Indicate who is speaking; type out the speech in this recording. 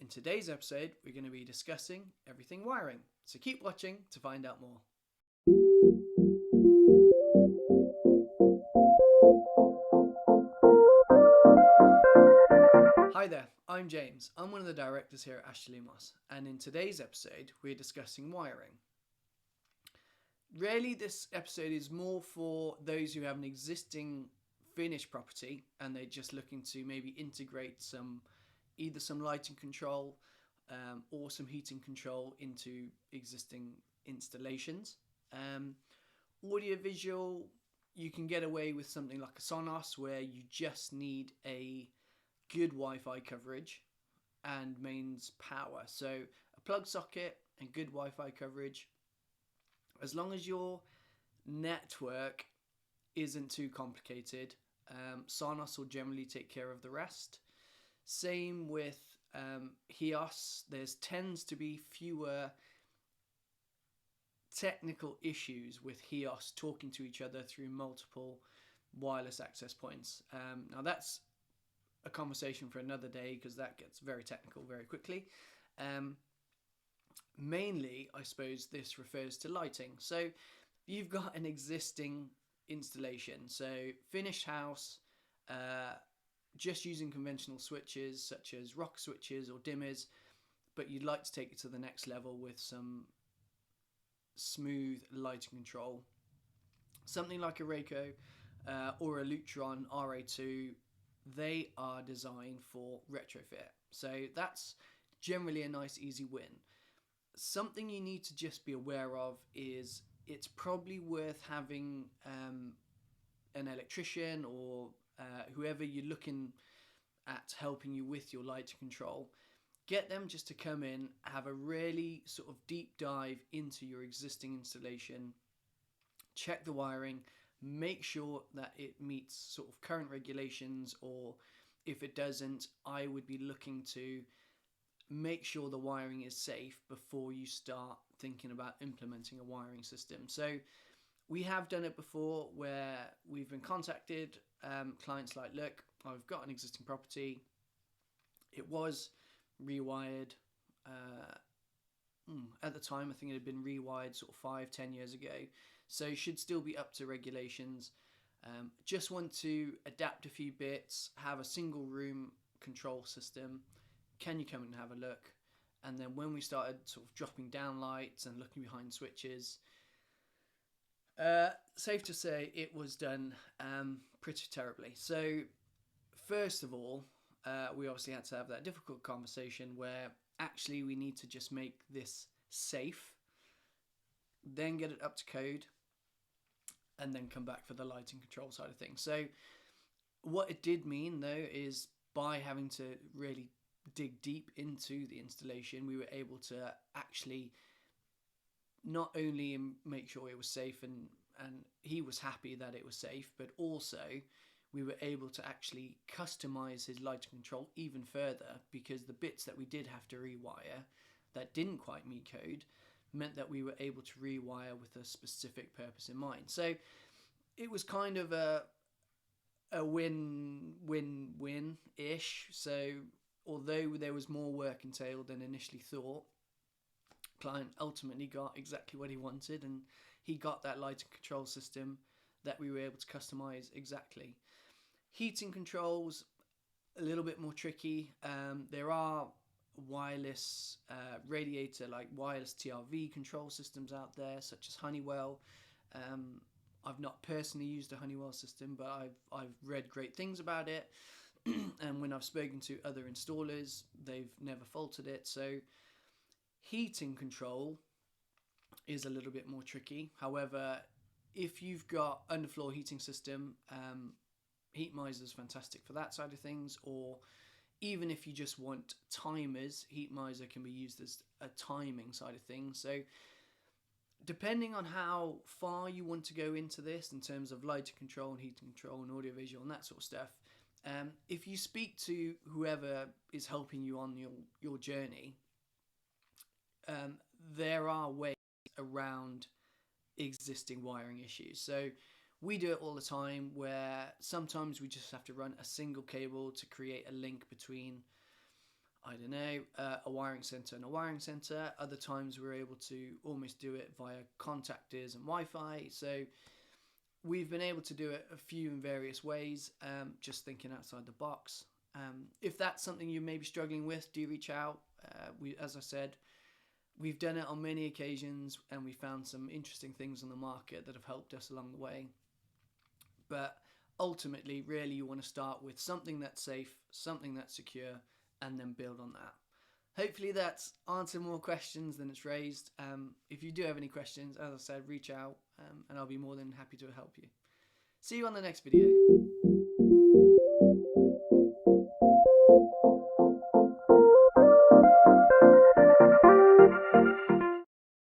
Speaker 1: In today's episode, we're going to be discussing everything wiring, so keep watching to find out more. Hi there, I'm James. I'm one of the directors here at Astra Lumos, and in today's episode, we're discussing wiring. Really, this episode is more for those who have an existing finished property and they're just looking to maybe integrate either some lighting control or some heating control into existing installations. Audio visual, you can get away with something like a Sonos where you just need a good Wi-Fi coverage and mains power. So a plug socket and good Wi-Fi coverage. As long as your network isn't too complicated, Sonos will generally take care of the rest. Same with HEOS. There tends to be fewer technical issues with HEOS talking to each other through multiple wireless access points. Now that's a conversation for another day because that gets very technical very quickly. Mainly, I suppose this refers to lighting. So you've got an existing installation, so finished house, just using conventional switches such as rocker switches or dimmers, but you'd like to take it to the next level with some smooth lighting control. Something like a Rayco or a Lutron RA2, they are designed for retrofit. So that's generally a nice easy win. Something you need to just be aware of is it's probably worth having an electrician or whoever you're looking at helping you with your lighting control. Get them just to come in, have a really sort of deep dive into your existing installation, check the wiring, make sure that it meets sort of current regulations, or if it doesn't, I would be looking to make sure the wiring is safe before you start thinking about implementing a wiring system. So we have done it before where we've been contacted, clients like, look, I've got an existing property, it was rewired, at the time I think it had been rewired sort of 5-10 years ago, so it should still be up to regulations. Just want to adapt a few bits, have a single room control system. Can you come and have a look? And then when we started sort of dropping down lights and looking behind switches, safe to say it was done pretty terribly. So first of all, we obviously had to have that difficult conversation where actually we need to just make this safe, then get it up to code, and then come back for the lighting control side of things. So what it did mean though is by having to really dig deep into the installation, we were able to actually not only make sure it was safe and he was happy that it was safe, but also we were able to actually customize his lighting control even further, because the bits that we did have to rewire that didn't quite meet code meant that we were able to rewire with a specific purpose in mind. So it was kind of a win-win-win-ish. So although there was more work entailed than initially thought, client ultimately got exactly what he wanted, and he got that lighting control system that we were able to customize exactly. Heating controls, a little bit more tricky. There are wireless radiator, like wireless TRV control systems out there, such as Honeywell. I've not personally used a Honeywell system, but I've read great things about it. And when I've spoken to other installers, they've never faulted it. So heating control is a little bit more tricky. However, if you've got underfloor heating system, Heatmiser is fantastic for that side of things. Or even if you just want timers, Heatmiser can be used as a timing side of things. So depending on how far you want to go into this in terms of lighting control and heating control and audiovisual and that sort of stuff, if you speak to whoever is helping you on your journey, there are ways around existing wiring issues. So we do it all the time where sometimes we just have to run a single cable to create a link between I don't know, a wiring center and a wiring center. Other times we're able to almost do it via contactors and Wi-Fi. So we've been able to do it a few in various ways, just thinking outside the box. If that's something you may be struggling with, do reach out. As I said, we've done it on many occasions and we found some interesting things on the market that have helped us along the way. But ultimately, really, you want to start with something that's safe, something that's secure, and then build on that. Hopefully that's answered more questions than it's raised. If you do have any questions, as I said, reach out and I'll be more than happy to help you. See you on the next video.